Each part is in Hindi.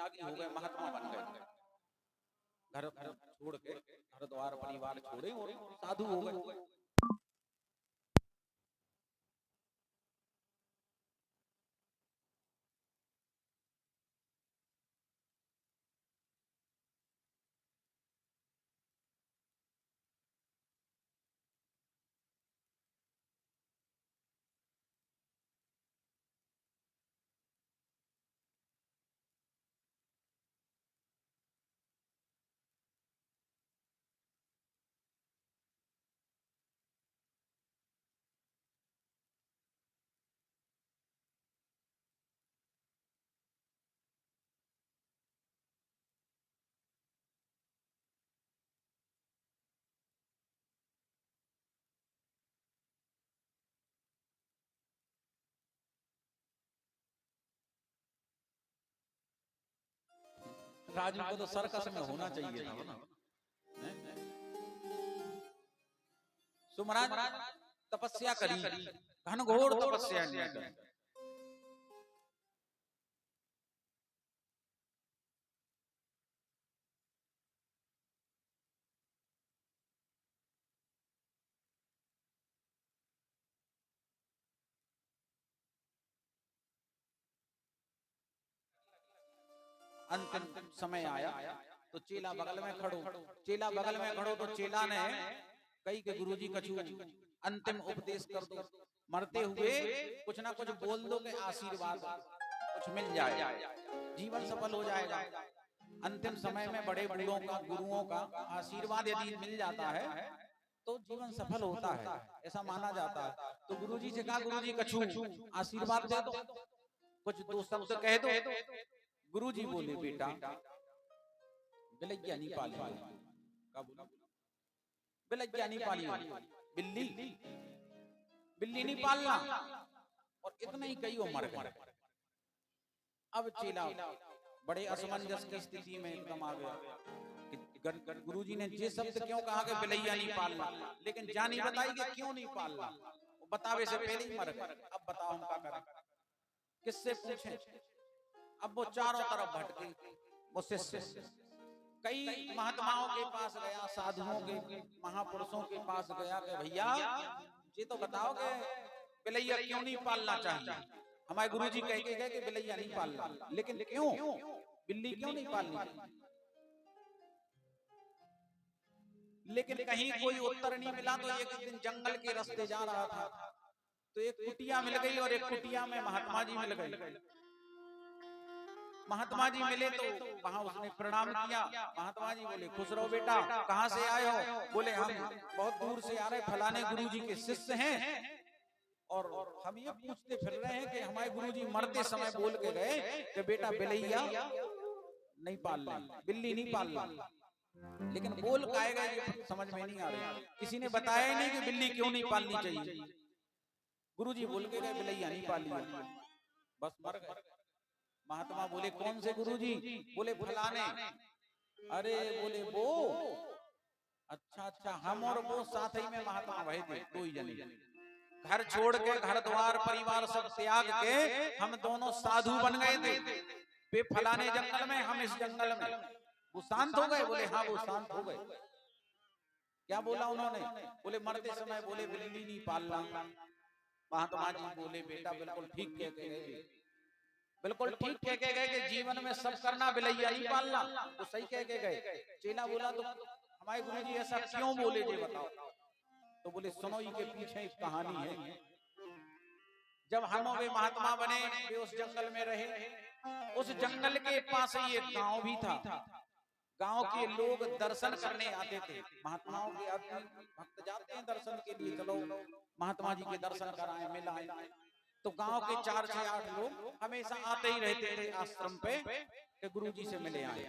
त्यागी हो गए, महात्मा बन गए, घर घर छोड़ के, घर द्वार परिवार छोड़े और साधु हो गए। राजू को तो सर्कस में होना चाहिए था ना। सो महाराज तपस्या करी, घनघोर तपस्या करी। अंतिम समय आया तो चेला बगल में खड़ो, चेला बगल में खड़ो तो चेला ने कही के गुरुजी कछु अंतिम उपदेश कर दो, मरते हुए कुछ ना कुछ बोल दो के आशीर्वाद कुछ मिल जाए, जीवन सफल हो जाएगा। अंतिम समय में बड़े बूढ़ों का, गुरुओं का आशीर्वाद यदि मिल जाता है तो जीवन सफल होता है, ऐसा माना जाता है। तो गुरुजी से कहा, गुरुजी कछु आशीर्वाद दे दो, कुछ दो शब्द कह दो। गुरुजी बोले, बेटा बिलैया नहीं पाली, क्या बोला? बिलैया नहीं पाली, बिल्ली बिल्ली नहीं पालना। और इतना ही कही वो मर गए। अब चेला बड़े असमंजस की स्थिति में एकदम आ गया। गुरुजी ने ये शब्द क्यों कहा कि बिलैया नहीं पालना, लेकिन जानी बताई कि क्यों नहीं पालना, वो बतावे से पहले ही मर गए। अब बताओ हम क्या करें, किससे पूछें? अब वो चारों तरफ भटके, वो शिष्य कई महात्माओं के पास गया, साधुओं के, महापुरुषों के पास गया कि भैया ये तो बताओ कि बिलैया क्यों नहीं पालना चाहिए। हमारे गुरुजी कह के गए कि बिलैया नहीं पालना, लेकिन क्यों, बिल्ली क्यों नहीं पालनी चाहिए? लेकिन कहीं कोई उत्तर नहीं मिला। तो एक दिन जंगल के रास्ते जा रहा था तो एक कुटिया मिल गई, और एक कुटिया में महात्मा जी मिल गए। महात्मा जी मिले तो वहां उसने प्रणाम किया। महात्मा जी बोले, खुश रहो बेटा, कहाँ से आए हो? बोले, हम बहुत दूर से आ रहे, फलाने गुरुजी के शिष्य हैं, और हम ये पूछते फिर रहे हैं कि हमारे गुरुजी मरते समय बोल के गए कि बेटा बिलैया नहीं पालना, बिल्ली नहीं पालना। लेकिन बोल काहे गए ये समझ में नहीं आ रहा। किसी ने बताया ही नहीं कि बिल्ली क्यों नहीं पालनी चाहिए। गुरुजी बोल के गए बिलैया नहीं पाली, बस मर गए। महात्मा बोले, कौन से गुरुजी? बोले, फलाने। अरे बोले, वो अच्छा अच्छा, हम और वो साथ ही में महात्मा भय थे, दो ही जने, घर छोड़ के, घर द्वार परिवार सब त्याग के हम दोनों साधु बन गए थे। वे फलाने जंगल में, हम इस जंगल में। वो शांत हो गए? बोले हाँ, वो शांत हो गए। क्या बोला उन्होंने? बोले, मरते समय बोले बिल्ली नहीं पालना। महात्मा जी बोले, बेटा बिल्कुल ठीक कहते गए, बिल्कुल ठीक कह के गए कि जीवन में सब करना, बिलैया नहीं पालना। वो सही कह के गए। चेला बोला, तो हमारे गुरुजी ऐसा क्यों बोले ये बताओ? तो बोले, सुनो, ये के पीछे एक कहानी है। जब हम वे महात्मा बने, वे उस जंगल में रहे। उस जंगल के पास ही एक गांव भी था। गांव के लोग दर्शन करने आते थे। महात्माओं के आदमी भक्त जाते हैं दर्शन के लिए, चलो महात्मा जी के दर्शन कराएं, मिलाएं। तो गांव के 4 से 8 लोग हमेशा आते ही रहते थे आश्रम पे कि गुरुजी से मिले आए।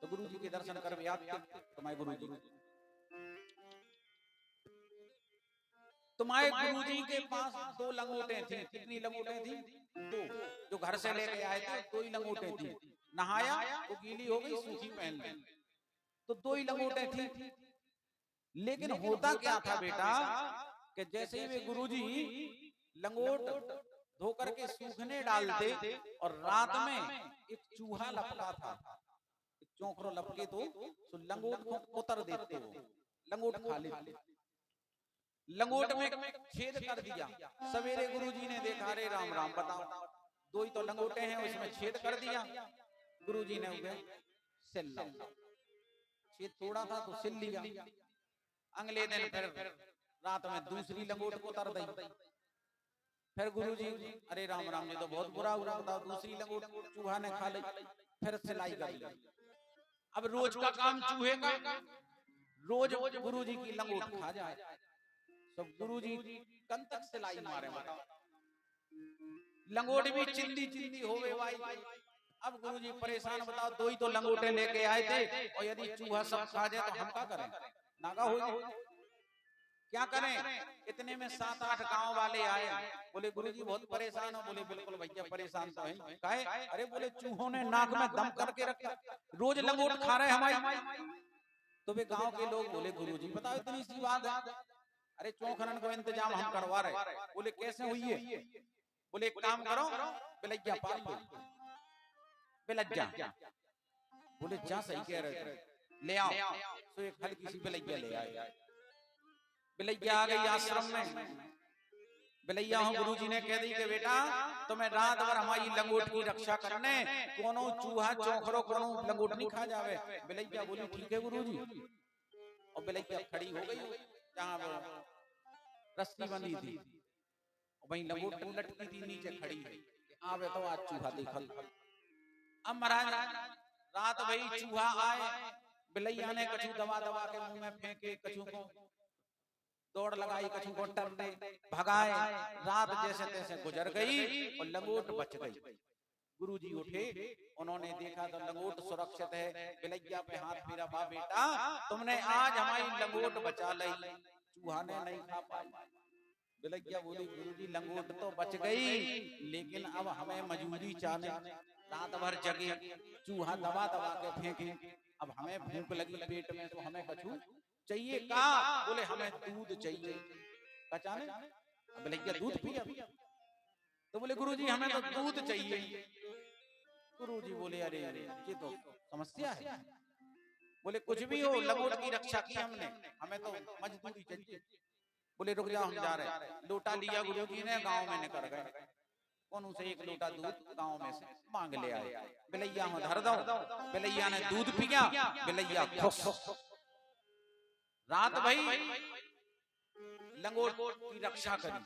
तो गुरुजी के दर्शन कर आते। तुम्हारे गुरुजी के पास 2 लंगोटे थी। कितनी लंगोटे थी? 2। जो घर से लेके आए थे 2 ही लंगोटे थी। नहाया वो गीली हो गई, सूखी पहन ली, तो 2 ही लंगोटे थी। लेकिन होता क्या था बेटा कि जैसे ही वे गुरुजी लंगोट धो करके सूखने डालते और रात में एक चूहा लपका था, चौंकरो लपके तो लंगोट को उतर देते, वो लंगोट खा लेते। लंगोट में छेद कर दिया। सवेरे गुरुजी ने देखा, रे राम राम, बताओ दो ही तो लंगोटे हैं, उसमें छेद कर दिया। गुरुजी ने उसे सिल लिया, छेद थोड़ा था तो सिल लिया। अगले दिन फिर रात में दूसरी लंगोट को उतर दी। फिर गुरुजी, अरे राम राम, ये तो बहुत बुरा हुआ, बताओ दूसरी लंगोट चूहा ने खा ली। फिर सिलाई कर ली। अब रोज का काम चूहे का, रोज गुरुजी की लंगोट खा जाए। सब गुरुजी कन तक सिलाई मारे, लंगोट भी चिंदी चिंदी हो गए भाई। अब गुरुजी परेशान, बताओ दो ही तो लंगोटे लेके आए थे, और यदि चूहा सब खा जाए तो हम क्या करें, नागा हो क्या करें। इतने में 7-8 गांव वाले आए, बोले गुरुजी बहुत परेशान हो। बोले बिल्कुल भैया परेशान तो है। काहे? अरे बोले चूहों ने नाक में दम करके रखा, रोज लंगोट खा रहे हमारी। तो वे गांव के लोग बोले गुरुजी बताओ इतनी सी बात है, अरे चौखरन को इंतजाम हम करवा रहे। बोले कैसे हुई है? बोले एक काम करो, बिलैया पाल लो, बिलज्जा। बोले जा सही कह रहे थे, ले आओ। तो एक हल्की सी बिलैया ले आए। बिलैया आ गई आश्रम में। बिलैया हूँ, गुरुजी ने कह दी कि बेटा तुम्हें रात भर हमारी लंगोट की रक्षा करने, कोनो चूहा चौखरो कोनो लंगोट नहीं खा जावे। बिलैया बोली ठीक है गुरुजी। और बिलैया खड़ी हो गई जहाँ रस्सी बंधी थी, वहीं लंगोट लटकी थी नीचे खड़ी है। आवे तो आज चूहा देखल। अब महाराज रात भई चूहा आए, बिलैया ने कछु दबा दबा के मुंह में फेंके, कछु को दौड़ लगाई, कछु को टरने भगाए। रात जैसे तैसे गुजर गई और लंगोट बच गई। गुरुजी उठे, उन्होंने देखा तो लंगोट सुरक्षित है। बिलैया पे हाथ फेरा, बा बेटा तुमने आज हमारी लंगोट बचा ली, चूहा ने नहीं खा पाई। बिलैया बोली गुरुजी लंगोट तो बच गई, लेकिन अब हमें मजबूरी चाले, रात भर जगे, चूहा दबा दबा के फेंके, अब हमें भूख लगी पेट में तो हमें कछु चाहिए। का? बोले हमें दूध चाहिए। पहचाने? बिलैया दूध पिया, तो बोले गुरुजी हमें तो दूध चाहिए। गुरुजी बोले अरे ये तो समस्या है। बोले कुछ भी हो, लंगोट की रक्षा की हमने, हमें तो मजदूरी चाहिए। बोले रुक जाओ हम जा रहे हैं। लोटा लिया गुरुजी ने, गांव में निकल गए। कौन से एक लोटा दूध गांव में से मांग ले आए। बिलैया में धर दो। बिलैया ने दूध पिया, बिलैया खुश। रात भई लंगोट की रक्षा करी,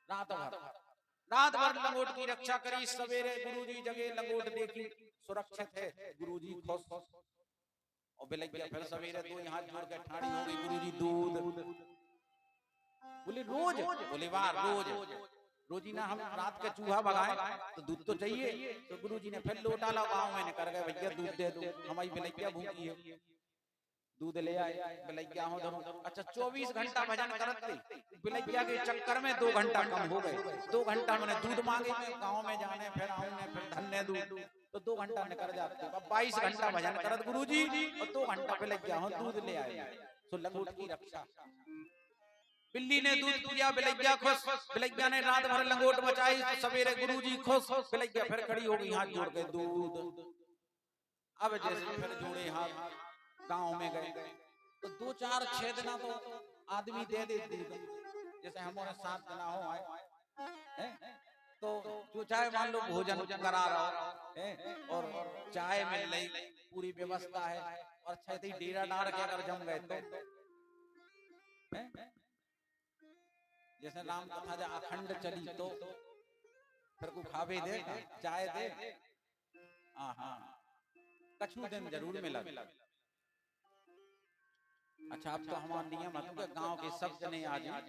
रात भर लंगोट की रक्षा करी। सवेरे गुरुजी जगे, लंगोट देखी सुरक्षित है, गुरुजी खुश। और बिलैया फिर सवेरे दो हाथ जोड़ के ठाड़ी हो गई, गुरुजी दूध। बोले रोज? बोले वाह रोज। रोजी ना हम रात के चूहा भगाए तो दूध तो चाहिए। तो गुरुजी ने फिर लोटा ला, गाँव में निकल गए, भैया दूध दे दो, हमारी बिलैया भूखी है। दूध ले आए, बिलैया हो धरो। अच्छा 24 घंटा भजन करते, बिलैया के चक्कर में 2 घंटा कम हो गए। 2 घंटा मैंने दूध मांगे, गाँव में जाने फिर आऊंगे, फिर धन्य दूध, तो 2 घंटा निकल जाते। 22 घंटा भजन करत गुरुजी और 2 घंटा बिलैया हो दूध ले आए। तो लंगोट की रक्षा। बिल्ली ने दूध पिया, बिलैया खुश। बिलैया ने रात भर लंगोट बचाई, तो सवेरे गुरुजी खुश। बिलैया फिर खड़ी हो गई, हाथ जोड़ के दूध। अब जैसे फिर जोड़े हाथ, गांव में गए तो 2-4-6 दिन तो आदमी दे दे दूध। जैसे हमारे 7 दिन हो आए तो जो चाहे मान लो भोजन करा रहा है और चाय मिल रही, पूरी व्यवस्था है। और छठी डेरा डाल के अगर जम गए तो जैसे राम कथा जा अखंड चली तो फिर को खावे दे, चाय दे। हाँ कछु दिन जरूर मिला। अच्छा अब तो हमारा नियम है कि गांव के सब जने आ जाए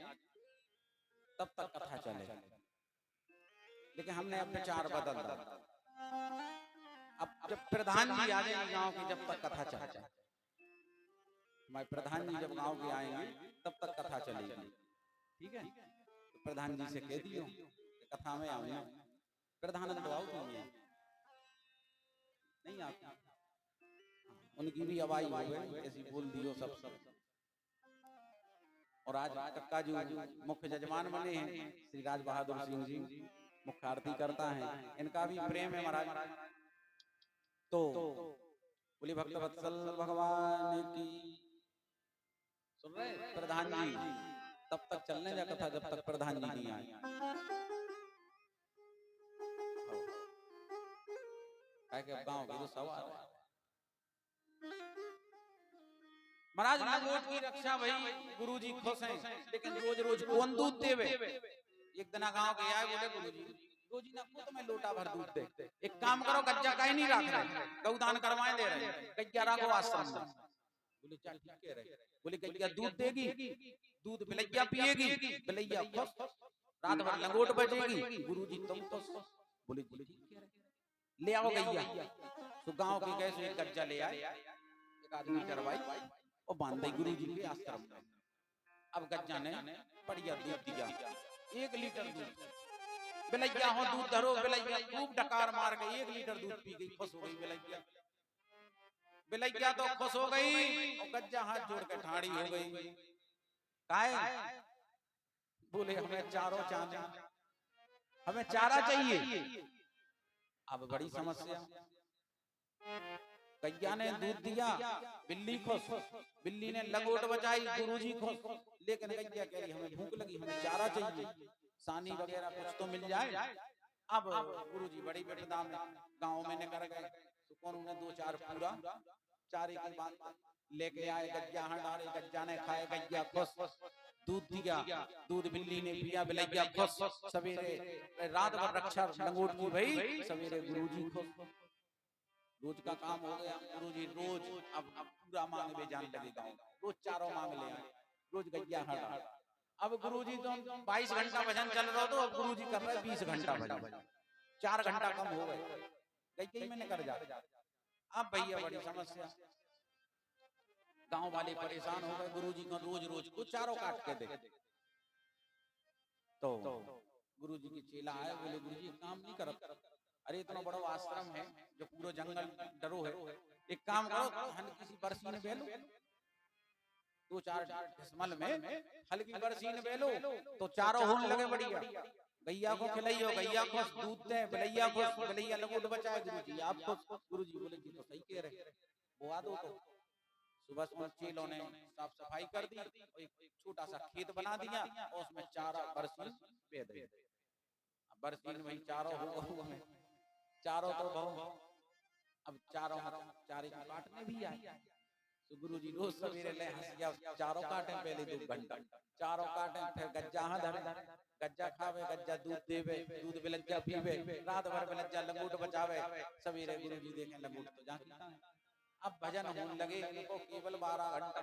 तब तक कथा चले, लेकिन हमने अब विचार बदल दिया। अब जब प्रधान जी आ जाएंगे गांव की, जब तक कथा चले, हमारे प्रधान जी जब गांव के आएंगे तब तक कथा चलेगी। ठीक है, तो प्रधान जी से कह दियो कथा में आऊंगा। प्रधानंद आओ तुम नहीं आती, उनकी भी आवाज हो गई, ऐसी बोल दियो सब। और आज कक्का जी मुख्य जजमान बने हैं श्री राज बहादुर सिंह जी, मुख्य आरती करता है, इनका भी प्रेम है महाराज। तो बोले भक्त वत्सल भगवान की। सुन रहे प्रधान जी, तब तक चलने जा कथा जब तक प्रधान जी नहीं आए। गाँव के तो सवाल महाराज लंगोट की रक्षा भाई गुरुजी खुश हैं, लेकिन रोज रोज कौन दूध देवे। एक दिन गांव के आए, बोले गुरुजी रोजी ना को तो मैं लोटा भर दूध दे, एक काम करो गज्जा का ही नहीं रख रहे, गौदान करवाए दे रहे, गज्जा रखो आश्रम में। बोले चल ठीक कह रहे। बोले गज्जा दूध देगी, दूध बिलैया पिएगी, बिलैया खुश, रात भर लंगोट बजेगी, गुरुजी तुम खुश। बोले जी ठीक कह रहे, ले आओ गैया। तो गांव के गए एक गज्जा ले आए, एक आदमी चरवाई और बांध दी गुरुजी के आश्रम में। अब गज्जा ने बढ़िया दूध दिया, 1 लीटर दूध। बिलैया हो दूध धरो, बिलैया खूब डकार मार के 1 लीटर दूध पी गई, खुश हो गई बिलैया। बिलैया तो खुश हो गई और गज्जा हाथ जोड़ के ठाड़ी हो गई। काहे? बोले हमें चारों चाहिए, हमें चारा चाहिए। अब बड़ी समस्या, गैया ने दूध दिया, बिल्ली खुश, बिल्ली ने लंगोट बजाई, गुरुजी खुश, लेकिन गैया कह रही हमें भूख लगी, हमें चारा चाहिए, सानी वगैरह कुछ तो मिल जाए। अब गुरुजी बड़ी विपदा में गांव में निकल गए, तो कौन उन्हें 2-4 पूरा चारे की बात लेके आए, गज्जा हटारे, गज्जा ने खाए, गैया खुश, दूध दिया, दूध बिल्ली ने पिया, बिलैया खुश। सवेरे रात भर रक्षा लंगोट की भई, सवेरे गुरुजी खुश। रोज का काम हो गया, गुरुजी रोज अब पूरा मांग में जान लगे गाँव, रोज चारों मांग ले आए, रोज गैया हटा। अब गुरुजी तो 22 घंटा भजन चल रहा, तो अब गुरुजी कर रहे 20 घंटा भजन, 4 घंटा कम हो गए, गैया में निकल जाते। अब भैया बड़ी समस्या, गांव वाले परेशान हो गए, गुरुजी को रोज रोज को चारों काट के दे। तो गुरुजी की चेला आए, बोले गुरुजी काम नहीं करत, अरे इतना बड़ा आश्रम है जो पूरा जंगल डरो है, एक काम करो हम किसी बरसी में बेलो, 2-4 ढिसमल में हल्की बरसी में बेलो तो चारों होने लगे बढ़िया। गैया को खिलाइयो, गैया खुश, दूध दे, बिलैया खुश, बिलैया लंगोट बचाए, गुरुजी आप खुश। गुरुजी बोले जी तो सही कह रहे, बुआ दो। तो सुबह चेलों ने साफ सफाई कर दी, एक छोटा सा खेत बना दिया और उसमें चारा बरसीन बे दिया। बरसीन वही चारों हो, चारों तो बहु, अब चारों चारे को काटने भी आए। तो गुरुजी रोज सवेरे ले हंसिया चारों काटे, पहले 2 घंटा चारों काटे, फिर गज्जा धरे, गज्जा खावे, गज्जा दूध देवे, दूध बिलज्जा पीवे, रात भर बिलज्जा लंगोट बचावे। सवेरे गुरुजी देखें लंगोट तो जाता है। अब भजन होने लगे इनको केवल 12 घंटा,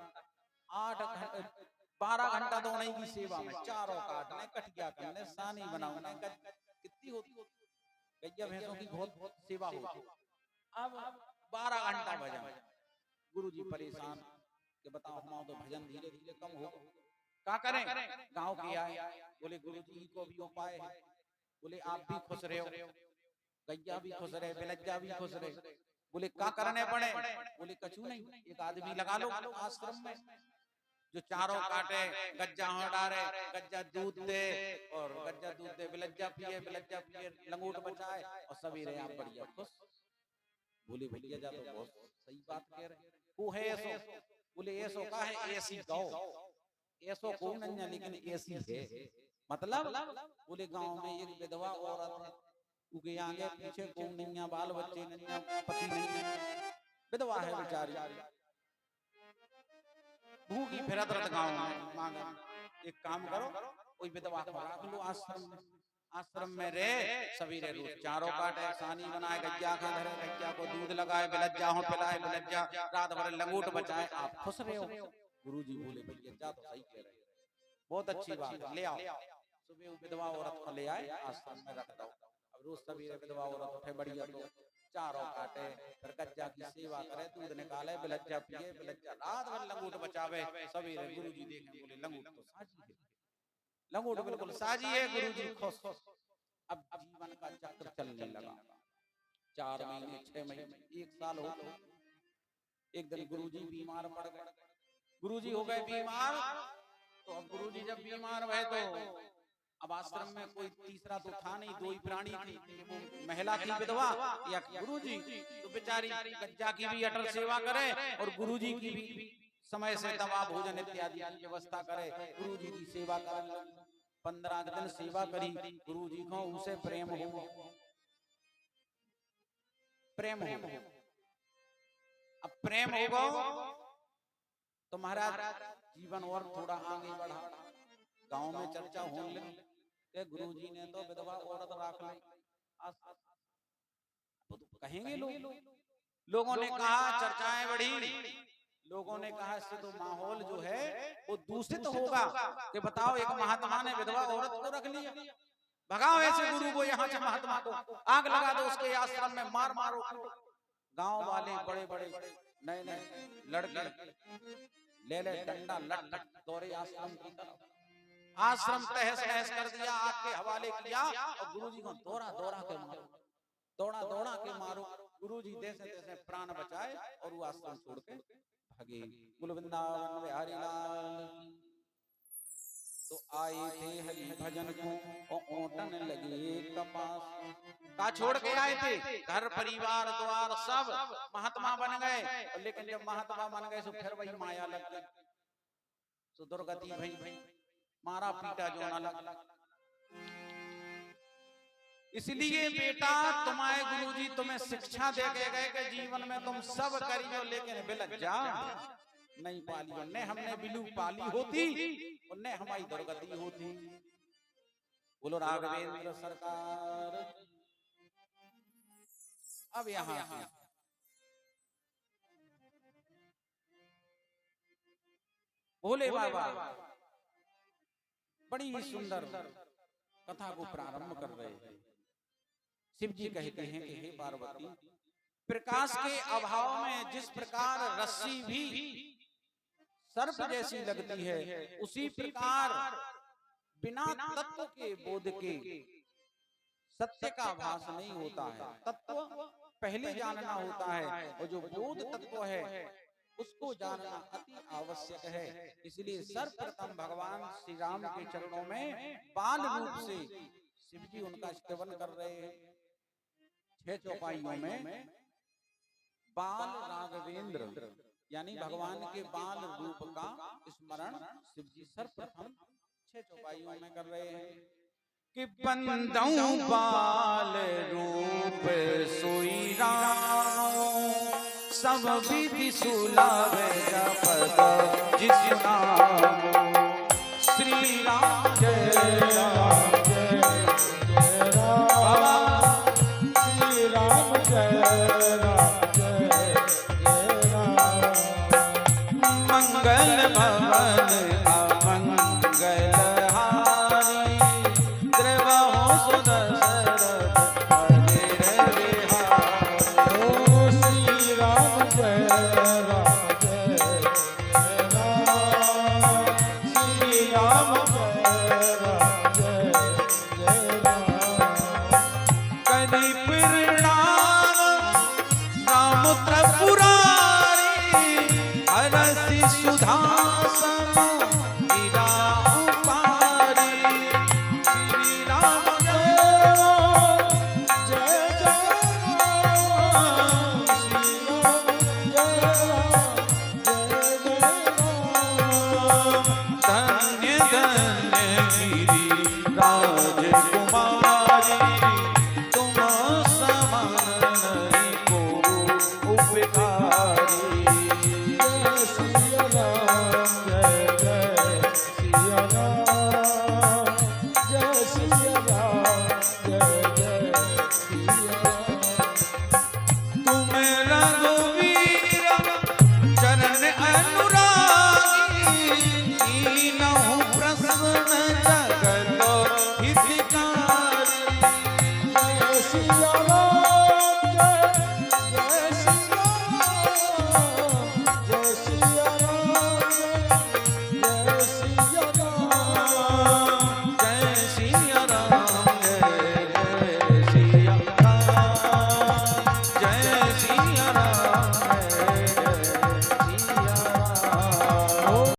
12 घंटा तो उन्हीं की सेवा में, चारों काटने, कटिया करने, सानी बनाने, कितनी होती गैया भैंसों की बहुत सेवा होती। अब 12 घंटा भजन, गुरुजी परेशान कि बताओ हमारा तो भजन धीरे धीरे कम हो, क्या करें? गांव के आए, बोले गुरुजी को भी उपाय है, बोले आप भी खुश रहे हो, गैया भी खुश रहे, बिलज्जा भी खुश रहे। बोले क्या करने पड़े? बोले कछु नहीं, एक आदमी लगा लो आश्रम में जो चारों काटे, गज्जा हटारे, गज्जा दूध दे, और गज्जा दूध दे, बिलज्जा पिए, बिलज्जा पिए, लंगोट बचाए, और सवेरे आप बढ़िया खुश। बोले भैया जा तो बहुत सही बात कह रहे, वो है ऐसो। बोले ऐसो का है, ऐसी गौ, ऐसो को नहीं, लेकिन ऐसी है मतलब। बोले गांव में एक विधवा औरत है, उनके आगे पीछे को नहीं, बाल बच्चे नहीं, पति नहीं, विधवा है बेचारी, भूखी फिरत रत गांव में मांगा। एक काम करो, कोई विधवा को रख लो आश्रम में, आश्रम में रहे, सवेरे रोज चारों काटे, सानी बनाए, गज्जा खा धरे, गज्जा को दूध लगाए, बिलज्जा हो पिलाए, बिलज्जा रात भर लंगोट बचाए, आप खुश रहे हो। गुरुजी बोले भैया जा तो सही कह रहे, बहुत अच्छी बात है, ले आओ। सुबह विधवा औरत को ले आए, आश्रम में रख दो। अब रोज सवेरे विधवा औरत उठे बढ़िया, तो चारों काटे, फिर गज्जा की सेवा करे, दूध निकाले, बिलज्जा पिए, बिलज्जा रात भर लंगोट बचावे। सवेरे गुरुजी देखे, बोले लंगोट तो साजी है, लंगोट बिल्कुल साजी है। गुरुजी खुश। अब जीवन का चक्र चलने लगा, 4 महीने, 6 महीने, 1 साल हो गया। एक दिन गुरुजी बीमार पड़ गए, गुरुजी हो गए बीमार। तो अब गुरुजी जब बीमार हुए तो अब आश्रम में कोई तीसरा तो था नहीं, दो ही प्राणी थी, वो महिला थी विधवा या गुरुजी, तो बेचारी गज्जा की भी अटल सेवा करे और गुरुजी की भी समय से दवा भोजन इत्यादि की व्यवस्था करे, गुरुजी की सेवा करे। 15 दिन सेवा करी, गुरुजी को उसे प्रेम हो, प्रेम हो। अब प्रेम होगा तो महाराज जीवन और थोड़ा आगे बढ़ा। गांव में चर्चा होने लगी कि गुरुजी ने तो विधवा औरत राख ली। तो कहेंगे लोगों ने कहा, चर्चाएं बढ़ी, लोगों ने कहा इससे तो माहौल जो है वो दूषित होगा कि बताओ एक महात्मा ने विधवा औरत को रख लिया, भगाओ ऐसे गुरु को, यहाँ से महात्मा को आग लगा दो, उसके आश्रम में मार मारो। गांव वाले बड़े बड़े नए नए लड़के ले ले डंडा लट लट दौड़े आश्रम की तरफ। आश्रम तहस नहस कर दिया, आग के हवाले किया और गुरुजी को दौड़ा दौड़ा के मारो, दौड़ा दौड़ा के मारो। गुरुजी जैसे तैसे प्राण बचाए और वो आश्रम छोड़ के भागे। बोल वृंदावन बिहारी लाल। तो आए थे हरि भजन को और ओटन लगे कपास। का छोड़ के आए थे घर परिवार द्वार सब, महात्मा बन गए, लेकिन जब महात्मा बन गए तो फिर वही माया लग गई, तो दुर्गति भई, मारा पीटा जो न लग। इसलिए बेटा तुम्हारे गुरुजी तुम्हें शिक्षा दे के गए कि जीवन में तुम सब करियो लेकिन बिलज्जा नहीं पालियो। ने हमने बिलू पाली होती और ने हमारी दुर्गति होती। बोलो राघवेंद्र सरकार। अब यहाँ भोले बाबा बड़ी ही सुंदर कथा को प्रारंभ कर रहे हैं। शिव जी कहते हैं कि हे पार्वती, प्रकाश के अभाव में जिस प्रकार रस्सी भी सर्प जैसी लगती है, उसी प्रकार बिना तत्व के बोध के सत्य का आभास नहीं होता है। तत्व पहले जानना होता है और जो बोध तत्व है उसको जानना अति आवश्यक है। इसलिए सर्वप्रथम भगवान श्री राम के चरणों में बाल रूप से शिव जी उनका स्तवन कर रहे हैं। 6 चौपाइयों में बाल राघवेंद्र यानी भगवान के बाल रूप का स्मरण शिव जी सर्वप्रथम 6 चौपाइयों में कर रहे हैं कि बंदऊ बाल रूप सोई राम सब विधि सुलावे जपत जिस नाम। श्री राम जय राम जय जय राम, श्री राम जय राम जय जय राम। मंगल भवन अमंगल हारी, द्रवहु सुदशरथ हरे बिहारी। ओ श्री राम जय राम जय जय राम, श्री राम जय राम जय जय राम। करी प्रणाम राम त्रिपुरारी, हरसि सुधासन गिरा उपारी। श्री राम जय राम जय जय राम, श्री राम जय राम जय जय राम। धन्य धन्य गिरि राजकुमारी, तुम समान नहीं को उपकारी। जय सिया राम जय जय सिया राम, जय सिया राम जय जय सिया राम। तुम रघुवीर चरण अनुरागी, कीनहु प्रसन्न जगत हितकारी। जय सिया राम